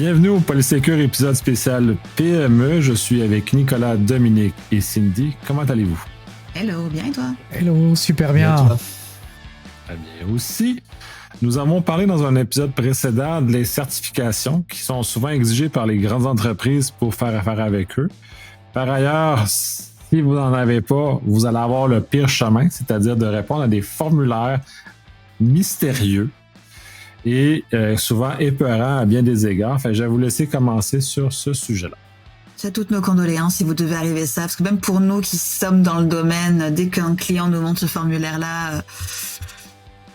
Bienvenue au Polysécure épisode spécial PME. Je suis avec Nicolas, Dominique et Cindy. Comment allez-vous? Hello, bien et toi? Hello, super bien. Très bien aussi. Nous avons parlé dans un épisode précédent des certifications qui sont souvent exigées par les grandes entreprises pour faire affaire avec eux. Par ailleurs, si vous n'en avez pas, vous allez avoir le pire chemin, c'est-à-dire de répondre à des formulaires mystérieux et souvent épeurants à bien des égards. Fait que je vais vous laisser commencer sur ce sujet-là. J'ai toutes nos condoléances si vous devez arriver à ça, parce que même pour nous qui sommes dans le domaine, dès qu'un client nous montre ce formulaire-là,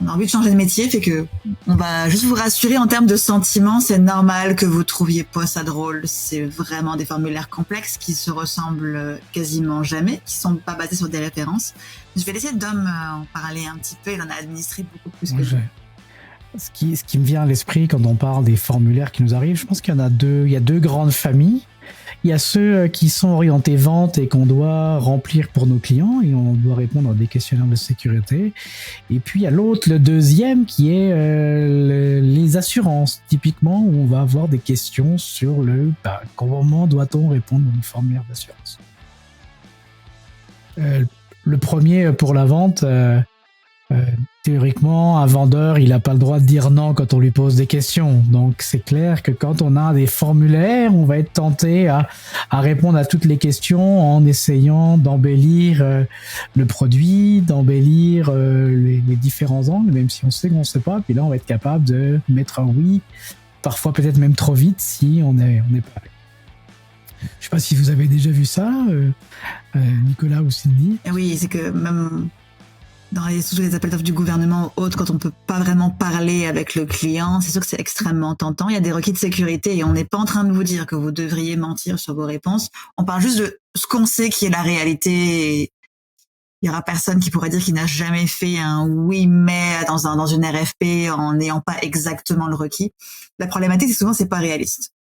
on a envie de changer de métier, fait que on va juste vous rassurer en termes de sentiments, c'est normal que vous trouviez pas ça drôle. C'est vraiment des formulaires complexes qui se ressemblent quasiment jamais, qui sont pas basés sur des références. Je vais laisser Dom en parler un petit peu, il en a administré beaucoup plus que nous. Ce qui me vient à l'esprit quand on parle des formulaires qui nous arrivent, je pense qu'il y en a deux. Il y a deux grandes familles. Il y a ceux qui sont orientés vente et qu'on doit remplir pour nos clients et on doit répondre à des questionnaires de sécurité. Et puis il y a l'autre, le deuxième, qui est les assurances. Typiquement, où on va avoir des questions sur comment doit-on répondre à une formulaire d'assurance. Le premier, pour la vente, théoriquement, un vendeur, il n'a pas le droit de dire non quand on lui pose des questions. Donc, c'est clair que quand on a des formulaires, on va être tenté à répondre à toutes les questions en essayant d'embellir le produit, d'embellir les différents angles, même si on sait qu'on ne sait pas. Puis là, on va être capable de mettre un oui, parfois peut-être même trop vite si on n'est pas. Je ne sais pas si vous avez déjà vu ça, Nicolas ou Cindy. Oui, c'est que même dans les appels d'offres du gouvernement ou autres, quand on peut pas vraiment parler avec le client, c'est sûr que c'est extrêmement tentant. Il y a des requis de sécurité et on n'est pas en train de vous dire que vous devriez mentir sur vos réponses. On parle juste de ce qu'on sait qui est la réalité. Et il y aura personne qui pourrait dire qu'il n'a jamais fait un oui mais dans une RFP en n'ayant pas exactement le requis. La problématique, c'est souvent c'est pas réaliste.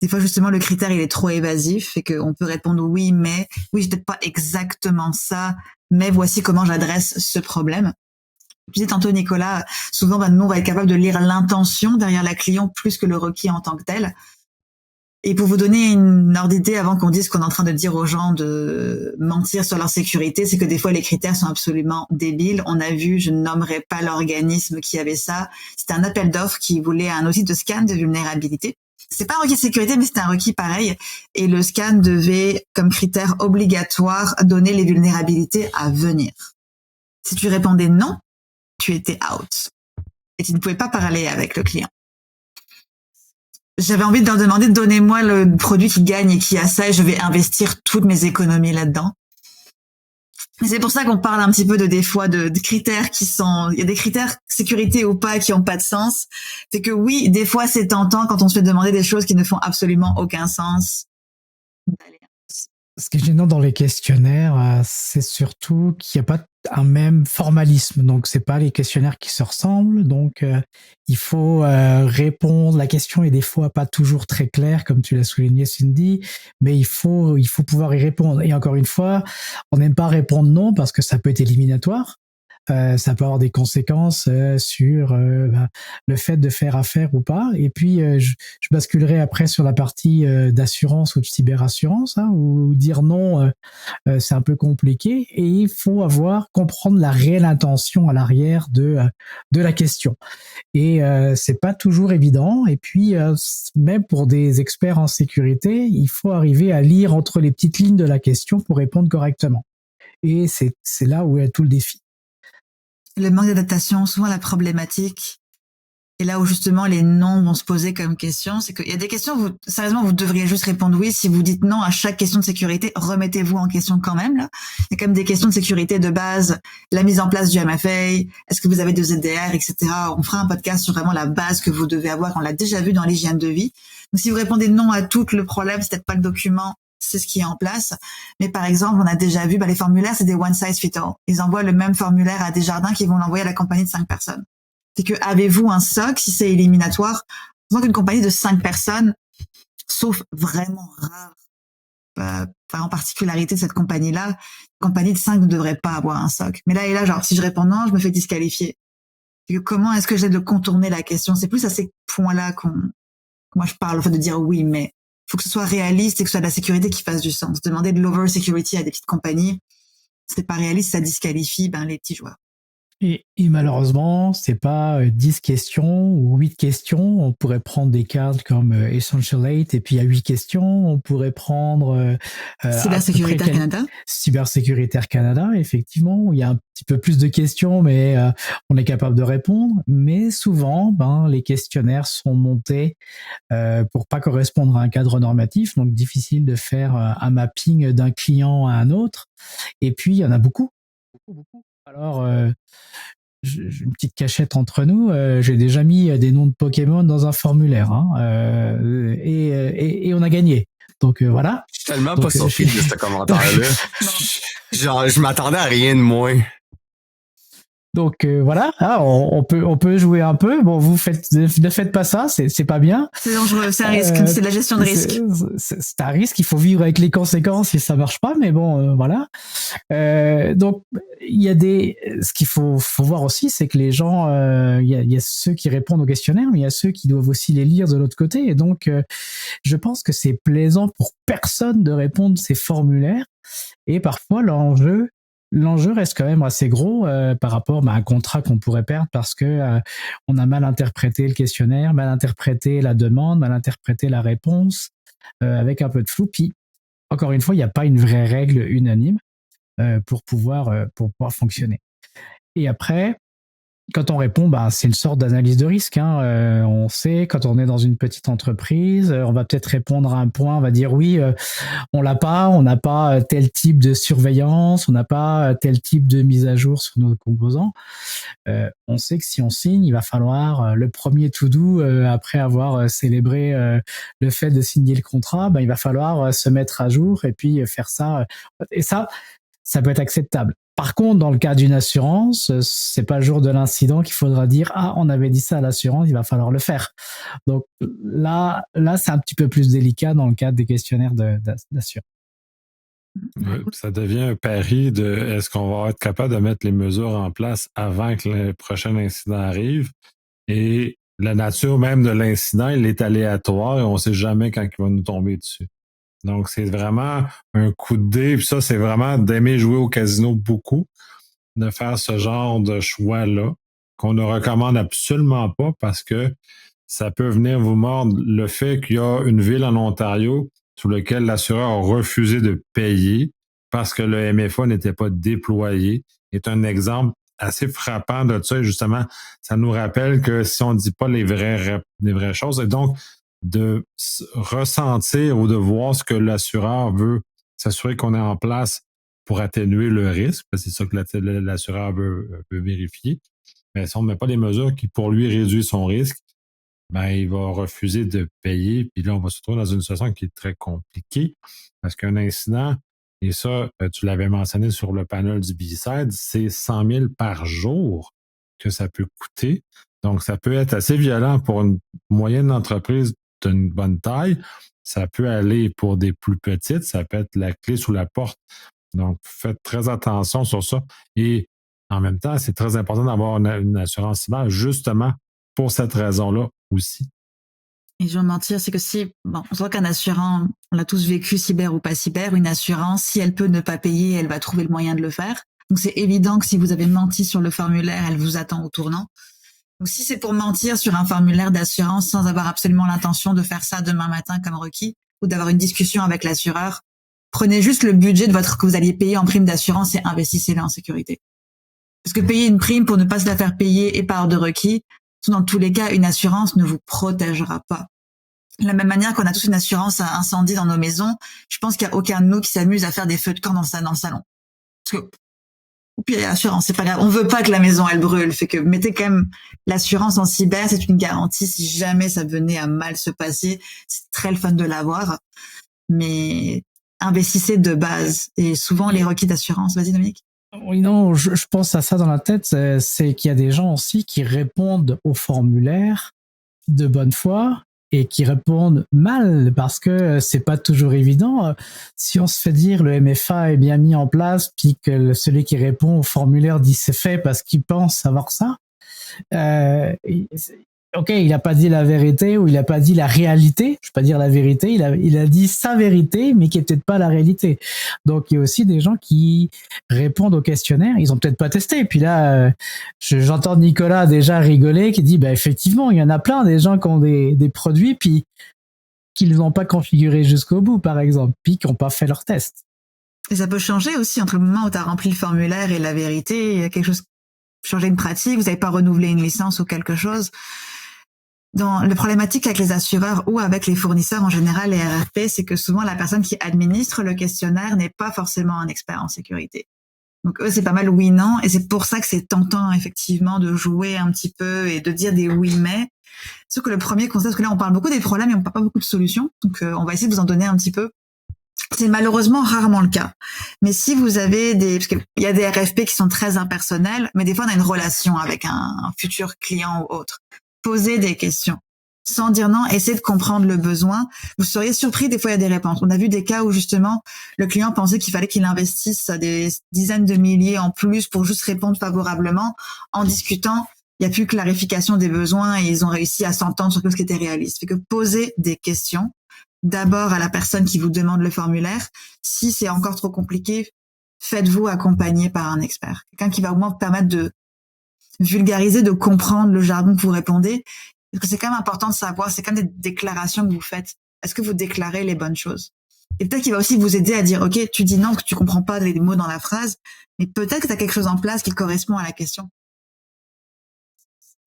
Des fois, justement, le critère, il est trop évasif et qu'on peut répondre oui, mais oui, j'ai peut-être pas exactement ça, mais voici comment j'adresse ce problème. Je disais tantôt, Nicolas, souvent, nous, on va être capable de lire l'intention derrière la client plus que le requis en tant que tel. Et pour vous donner une ordre d'idée, avant qu'on dise qu'on est en train de dire aux gens de mentir sur leur sécurité, c'est que des fois, les critères sont absolument débiles. On a vu, je ne nommerai pas l'organisme qui avait ça, c'était un appel d'offres qui voulait un outil de scan de vulnérabilité. C'est pas un requis de sécurité, mais c'était un requis pareil. Et le scan devait, comme critère obligatoire, donner les vulnérabilités à venir. Si tu répondais non, tu étais out. Et tu ne pouvais pas parler avec le client. J'avais envie de leur demander, donnez-moi le produit qui gagne et qui a ça, et je vais investir toutes mes économies là-dedans. Et c'est pour ça qu'on parle un petit peu des fois de critères qui sont, il y a des critères sécurité ou pas qui ont pas de sens. C'est que oui, des fois c'est tentant quand on se fait demander des choses qui ne font absolument aucun sens. Ce qui est gênant dans les questionnaires, c'est surtout qu'il n'y a pas un même formalisme. Donc, c'est pas les questionnaires qui se ressemblent. Donc, il faut répondre. La question est des fois pas toujours très claire, comme tu l'as souligné, Cindy, mais il faut pouvoir y répondre. Et encore une fois, on n'aime pas répondre non parce que ça peut être éliminatoire. Ça peut avoir des conséquences sur le fait de faire affaire ou pas. Et puis, je basculerai après sur la partie d'assurance ou de cyberassurance, où dire non, c'est un peu compliqué. Et il faut comprendre la réelle intention à l'arrière de la question. Et c'est pas toujours évident. Et puis, même pour des experts en sécurité, il faut arriver à lire entre les petites lignes de la question pour répondre correctement. Et c'est là où est tout le défi. Le manque d'adaptation, souvent la problématique, et là où justement les noms vont se poser comme question, c'est qu'il y a des questions, sérieusement, vous devriez juste répondre oui. Si vous dites non à chaque question de sécurité, remettez-vous en question quand même, là. Il y a quand même des questions de sécurité de base, la mise en place du MFA, est-ce que vous avez des EDR, etc. On fera un podcast sur vraiment la base que vous devez avoir, on l'a déjà vu dans l'hygiène de vie. Donc si vous répondez non à tout, le problème, c'est peut-être pas le document, c'est ce qui est en place. Mais par exemple, on a déjà vu, les formulaires, c'est des one size fit all. Ils envoient le même formulaire à Desjardins qui vont l'envoyer à la compagnie de 5 personnes. C'est que, avez-vous un SOC, si c'est éliminatoire? Souvent qu'une compagnie de 5 personnes, sauf vraiment rare, en particularité de cette compagnie-là, une compagnie de 5 ne devrait pas avoir un SOC. Mais là, genre, si je réponds non, je me fais disqualifier. Et comment est-ce que j'ai de contourner la question? C'est plus à ces points-là moi je parle au fait de dire oui, mais il faut que ce soit réaliste et que ce soit de la sécurité qui fasse du sens. Demander de l'over security à des petites compagnies, c'est pas réaliste, ça disqualifie les petits joueurs. Et malheureusement, c'est pas 10 questions ou 8 questions. On pourrait prendre des cartes comme Essential 8 et puis il y a 8 questions. On pourrait prendre Cybersécuritaire Canada. Cybersécuritaire Canada, effectivement. Où il y a un petit peu plus de questions, mais on est capable de répondre. Mais souvent, les questionnaires sont montés pour pas correspondre à un cadre normatif. Donc, difficile de faire un mapping d'un client à un autre. Et puis, il y en a beaucoup. Beaucoup. Alors, j'ai une petite cachette entre nous. J'ai déjà mis des noms de Pokémon dans un formulaire, et on a gagné. Donc voilà. Je suis tellement pas surpris de ce commentaire-là. Genre, je m'attendais à rien de moins. Donc voilà, on peut jouer un peu. Bon, ne faites pas ça, c'est pas bien. C'est dangereux, c'est un risque, c'est de la gestion de risque. C'est un risque, il faut vivre avec les conséquences si ça marche pas, mais bon, voilà. Donc il y a ce qu'il faut voir aussi, c'est que les gens, il y a ceux qui répondent aux questionnaires, mais il y a ceux qui doivent aussi les lire de l'autre côté. Et donc je pense que c'est plaisant pour personne de répondre ces formulaires. Et parfois l'enjeu reste quand même assez gros par rapport à un contrat qu'on pourrait perdre parce que on a mal interprété le questionnaire, mal interprété la demande, mal interprété la réponse, avec un peu de flou. Puis, encore une fois, il n'y a pas une vraie règle unanime pour pouvoir fonctionner. Et après, quand on répond, c'est une sorte d'analyse de risque. On sait, quand on est dans une petite entreprise, on va peut-être répondre à un point, on va dire oui, on n'a pas tel type de surveillance, on n'a pas tel type de mise à jour sur nos composants. On sait que si on signe, il va falloir le premier to-do, après avoir célébré le fait de signer le contrat, il va falloir se mettre à jour et puis faire ça. Et ça peut être acceptable. Par contre, dans le cas d'une assurance, c'est pas le jour de l'incident qu'il faudra dire on avait dit ça à l'assurance, il va falloir le faire. Donc là, c'est un petit peu plus délicat dans le cadre des questionnaires d'assurance. Oui, ça devient un pari de est-ce qu'on va être capable de mettre les mesures en place avant que le prochain incident arrive. Et la nature même de l'incident, il est aléatoire et on ne sait jamais quand il va nous tomber dessus. Donc, c'est vraiment un coup de dé. Puis ça, c'est vraiment d'aimer jouer au casino beaucoup, de faire ce genre de choix-là, qu'on ne recommande absolument pas parce que ça peut venir vous mordre. Le fait qu'il y a une ville en Ontario sur laquelle l'assureur a refusé de payer parce que le MFA n'était pas déployé est un exemple assez frappant de ça. Et justement, ça nous rappelle que si on ne dit pas les vraies choses, et donc de ressentir ou de voir ce que l'assureur veut s'assurer qu'on est en place pour atténuer le risque, parce que c'est ça que l'assureur veut vérifier. Mais si on ne met pas les mesures qui, pour lui, réduisent son risque, il va refuser de payer. Puis là, on va se retrouver dans une situation qui est très compliquée parce qu'un incident, et ça, tu l'avais mentionné sur le panel du B-Side, c'est 100 000 par jour que ça peut coûter. Donc, ça peut être assez violent pour une moyenne entreprise d'une bonne taille. Ça peut aller pour des plus petites. Ça peut être la clé sous la porte. Donc, faites très attention sur ça. Et en même temps, c'est très important d'avoir une assurance cyber justement pour cette raison-là aussi. Et je vais mentir, c'est que on voit qu'un assurant, on l'a tous vécu, cyber ou pas cyber, une assurance, si elle peut ne pas payer, elle va trouver le moyen de le faire. Donc, c'est évident que si vous avez menti sur le formulaire, elle vous attend au tournant. Donc, si c'est pour mentir sur un formulaire d'assurance sans avoir absolument l'intention de faire ça demain matin comme requis ou d'avoir une discussion avec l'assureur, prenez juste le budget que vous alliez payer en prime d'assurance et investissez-le en sécurité. Parce que payer une prime pour ne pas se la faire payer et par de requis, dans tous les cas, une assurance ne vous protégera pas. De la même manière qu'on a tous une assurance à incendie dans nos maisons, je pense qu'il n'y a aucun de nous qui s'amuse à faire des feux de camp dans le salon. Parce que, puis l'assurance, c'est pas grave. On veut pas que la maison, elle brûle. Fait que mettez quand même l'assurance en cyber, c'est une garantie si jamais ça venait à mal se passer. C'est très le fun de l'avoir. Mais investissez de base. Et souvent, les requis d'assurance. Vas-y, Dominique. Oui, non, je pense à ça dans la tête, c'est qu'il y a des gens aussi qui répondent au formulaire de bonne foi et qui répondent mal parce que c'est pas toujours évident. Si on se fait dire le MFA est bien mis en place, puis que celui qui répond au formulaire dit c'est fait parce qu'il pense savoir ça, ok, il n'a pas dit la vérité ou il n'a pas dit la réalité. Je ne vais pas dire la vérité. Il a dit sa vérité, mais qui est peut-être pas la réalité. Donc, il y a aussi des gens qui répondent au questionnaire. Ils ont peut-être pas testé. Et puis là, j'entends Nicolas déjà rigoler, qui dit, bah, effectivement, il y en a plein des gens qui ont des produits, puis qu'ils n'ont pas configuré jusqu'au bout, par exemple, puis qui n'ont pas fait leur test. Et ça peut changer aussi entre le moment où tu as rempli le formulaire et la vérité. Il y a quelque chose, changer une pratique, vous n'avez pas renouvelé une licence ou quelque chose. Dans le problématique avec les assureurs ou avec les fournisseurs en général, les RFP, c'est que souvent la personne qui administre le questionnaire n'est pas forcément un expert en sécurité. Donc eux, c'est pas mal oui-non, et c'est pour ça que c'est tentant effectivement de jouer un petit peu et de dire des oui-mais. Sauf que le premier conseil, parce que là on parle beaucoup des problèmes et on parle pas beaucoup de solutions, donc on va essayer de vous en donner un petit peu. C'est malheureusement rarement le cas. Mais si vous avez parce qu'il y a des RFP qui sont très impersonnels, mais des fois on a une relation avec un futur client ou autre. Posez des questions. Sans dire non, essayez de comprendre le besoin. Vous seriez surpris, des fois il y a des réponses. On a vu des cas où justement le client pensait qu'il fallait qu'il investisse des dizaines de milliers en plus pour juste répondre favorablement. En discutant, il n'y a plus clarification des besoins et ils ont réussi à s'entendre sur ce qui était réaliste. Fait que posez des questions. D'abord à la personne qui vous demande le formulaire. Si c'est encore trop compliqué, faites-vous accompagner par un expert. Quelqu'un qui va au moins vous permettre de vulgariser, de comprendre le jargon que vous répondez. Parce que c'est quand même important de savoir, c'est quand même des déclarations que vous faites. Est-ce que vous déclarez les bonnes choses? Et peut-être qu'il va aussi vous aider à dire, OK, tu dis non, parce que tu comprends pas les mots dans la phrase, mais peut-être que tu as quelque chose en place qui correspond à la question.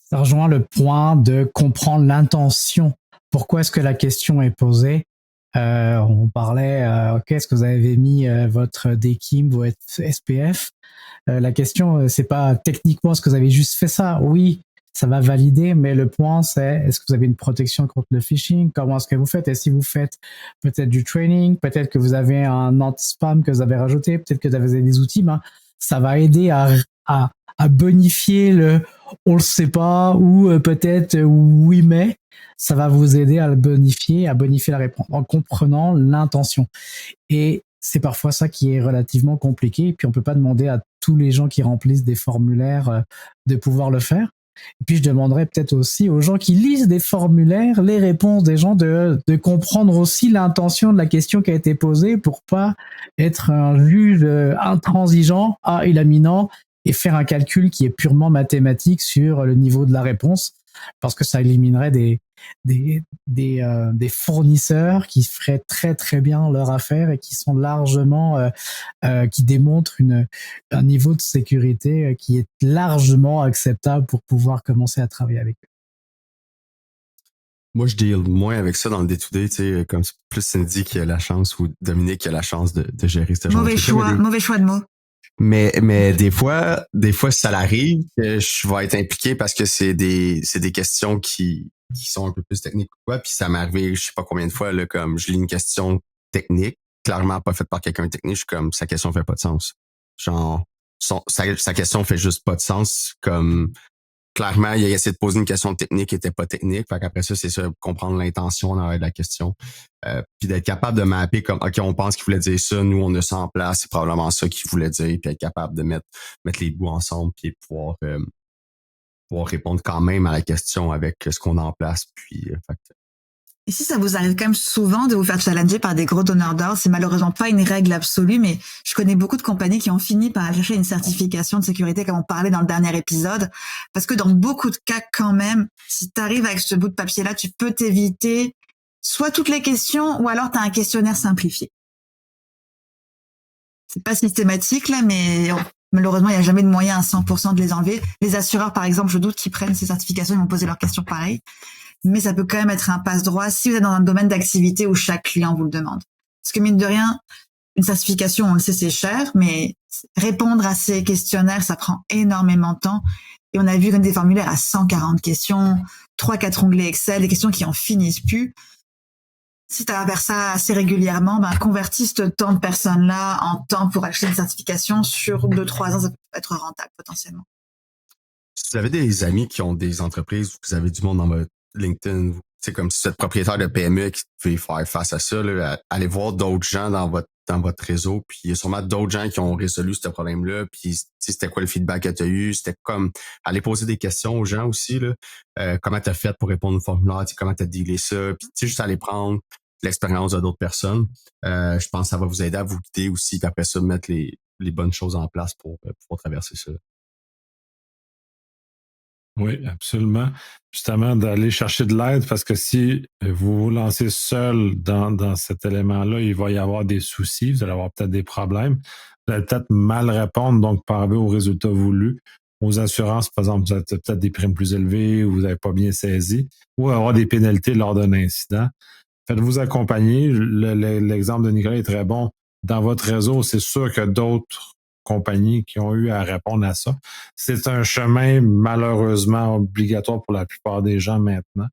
Ça rejoint le point de comprendre l'intention. Pourquoi est-ce que la question est posée? On parlait, OK, est-ce que vous avez mis votre DKIM, votre SPF? La question, c'est pas techniquement est-ce que vous avez juste fait ça. Oui, ça va valider, mais le point, c'est est-ce que vous avez une protection contre le phishing? Comment est-ce que vous faites? Et si vous faites peut-être du training, peut-être que vous avez un anti-spam que vous avez rajouté, peut-être que vous avez des outils, ben, ça va aider à bonifier on le sait pas, ou peut-être oui, mais ça va vous aider à bonifier la réponse en comprenant l'intention. Et c'est parfois ça qui est relativement compliqué. Et puis, on peut pas demander à tous les gens qui remplissent des formulaires de pouvoir le faire. Et puis, je demanderais peut-être aussi aux gens qui lisent des formulaires, les réponses des gens, de comprendre aussi l'intention de la question qui a été posée pour pas être un juge intransigeant. Ah, il a mis non, et faire un calcul qui est purement mathématique sur le niveau de la réponse, parce que ça éliminerait des fournisseurs qui feraient très très bien leur affaire et qui sont largement qui démontrent un niveau de sécurité qui est largement acceptable pour pouvoir commencer à travailler avec eux. Moi, je deal moins avec ça dans le day-to-day, tu sais, comme plus Cindy qui a la chance ou Dominique qui a la chance de gérer ce genre de trucs. Mauvais choix de mots. Mais des fois, ça l'arrive que je vais être impliqué parce que c'est des questions qui sont un peu plus techniques ou quoi. Puis ça m'est arrivé, je sais pas combien de fois, là, comme je lis une question technique, clairement pas faite par quelqu'un de technique, je suis comme, sa question fait pas de sens. Genre, sa question fait juste pas de sens, comme, clairement, il a essayé de poser une question technique qui était pas technique. Fait qu'après ça, c'est ça, comprendre l'intention dans la question. Puis d'être capable de mapper comme, OK, on pense qu'il voulait dire ça, nous, on a ça en place, c'est probablement ça qu'il voulait dire, puis être capable de mettre les bouts ensemble, puis pouvoir répondre quand même à la question avec ce qu'on a en place. Puis, Et si ça vous arrive quand même souvent de vous faire challenger par des gros donneurs d'ordre, c'est malheureusement pas une règle absolue, mais je connais beaucoup de compagnies qui ont fini par aller chercher une certification de sécurité, comme on parlait dans le dernier épisode, parce que dans beaucoup de cas quand même, si tu arrives avec ce bout de papier-là, tu peux t'éviter soit toutes les questions, ou alors tu as un questionnaire simplifié. C'est pas systématique là, mais malheureusement, il n'y a jamais de moyen à 100% de les enlever. Les assureurs, par exemple, je doute qu'ils prennent ces certifications, ils vont poser leurs questions pareil. Mais ça peut quand même être un passe-droit si vous êtes dans un domaine d'activité où chaque client vous le demande. Parce que mine de rien, une certification, on le sait, c'est cher, mais répondre à ces questionnaires, ça prend énormément de temps. Et on a vu comme des formulaires à 140 questions, 3-4 onglets Excel, des questions qui en finissent plus. Si tu as à faire ça assez régulièrement, convertis ce temps de personnes-là en temps pour acheter une certification sur 2-3 ans, ça peut être rentable potentiellement. Si vous avez des amis qui ont des entreprises ou vous avez du monde dans votre LinkedIn, c'est comme si vous êtes propriétaire de PME qui devez faire face à ça, là, allez voir d'autres gens dans votre dans votre réseau, puis il y a sûrement d'autres gens qui ont résolu ce problème-là, puis c'était quoi le feedback que tu as eu, c'était comme aller poser des questions aux gens aussi, là. Comment tu as fait pour répondre au formulaire, comment tu as dealé ça, puis juste aller prendre l'expérience de d'autres personnes. Je pense que ça va vous aider à vous guider aussi, puis après ça, mettre les bonnes choses en place pour traverser ça. Oui, absolument. Justement, d'aller chercher de l'aide, parce que si vous vous lancez seul dans cet élément-là, il va y avoir des soucis, vous allez avoir peut-être des problèmes, vous allez peut-être mal répondre, donc pas arriver aux résultats voulus. Aux assurances, par exemple, vous avez peut-être des primes plus élevées, ou vous n'avez pas bien saisi, ou avoir des pénalités lors d'un incident. Faites-vous accompagner. L'exemple de Nicolas est très bon. Dans votre réseau, c'est sûr que d'autres compagnies qui ont eu à répondre à ça. C'est un chemin malheureusement obligatoire pour la plupart des gens maintenant.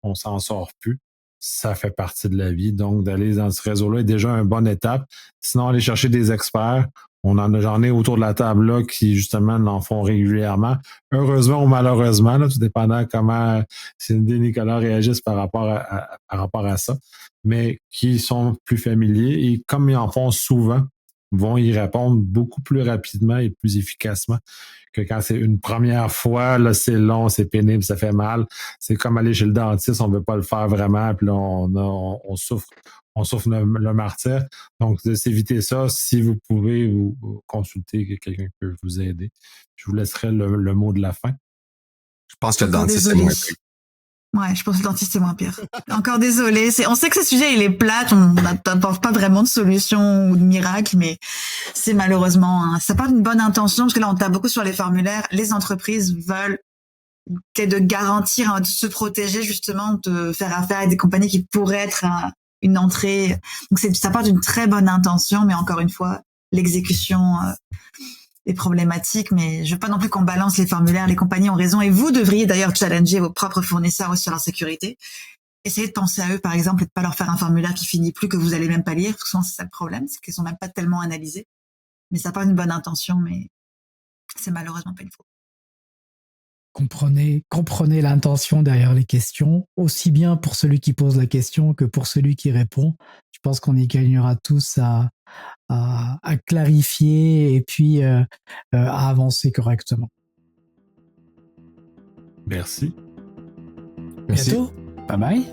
On s'en sort plus. Ça fait partie de la vie. Donc, d'aller dans ce réseau-là est déjà une bonne étape. Sinon, aller chercher des experts. J'en ai autour de la table là qui, justement, l'en font régulièrement. Heureusement ou malheureusement, là, tout dépendant comment Cindy et Nicolas réagissent par rapport à ça, mais qui sont plus familiers et comme ils en font souvent, vont y répondre beaucoup plus rapidement et plus efficacement que quand c'est une première fois. Là, c'est long, c'est pénible, ça fait mal. C'est comme aller chez le dentiste, on veut pas le faire vraiment, puis là, on souffre le martyr. Donc, de s'éviter ça, si vous pouvez vous consulter quelqu'un qui peut vous aider. Je vous laisserai le mot de la fin. Je pense que le dentiste, c'est moins pire. Ouais, je pense que le dentiste, c'est moins pire. Encore désolé. On sait que ce sujet, il est plate. On n'apporte pas vraiment de solution ou de miracle, mais c'est malheureusement, ça part d'une bonne intention, parce que là, on tape beaucoup sur les formulaires. Les entreprises veulent de garantir, de se protéger, justement, de faire affaire avec des compagnies qui pourraient être une entrée. Donc, ça part d'une très bonne intention, mais encore une fois, l'exécution, est problématique, mais je veux pas non plus qu'on balance les formulaires. Les compagnies ont raison, et vous devriez d'ailleurs challenger vos propres fournisseurs aussi sur leur sécurité. Essayez de penser à eux, par exemple, et de pas leur faire un formulaire qui finit plus, que vous allez même pas lire. Parce que souvent, c'est ça le problème, c'est qu'ils sont même pas tellement analysés. Mais ça part d'une bonne intention, mais c'est malheureusement pas une faute. Comprenez l'intention derrière les questions, aussi bien pour celui qui pose la question que pour celui qui répond. Je pense qu'on y gagnera tous à clarifier et puis à avancer correctement. Merci. Bientôt. Bye bye.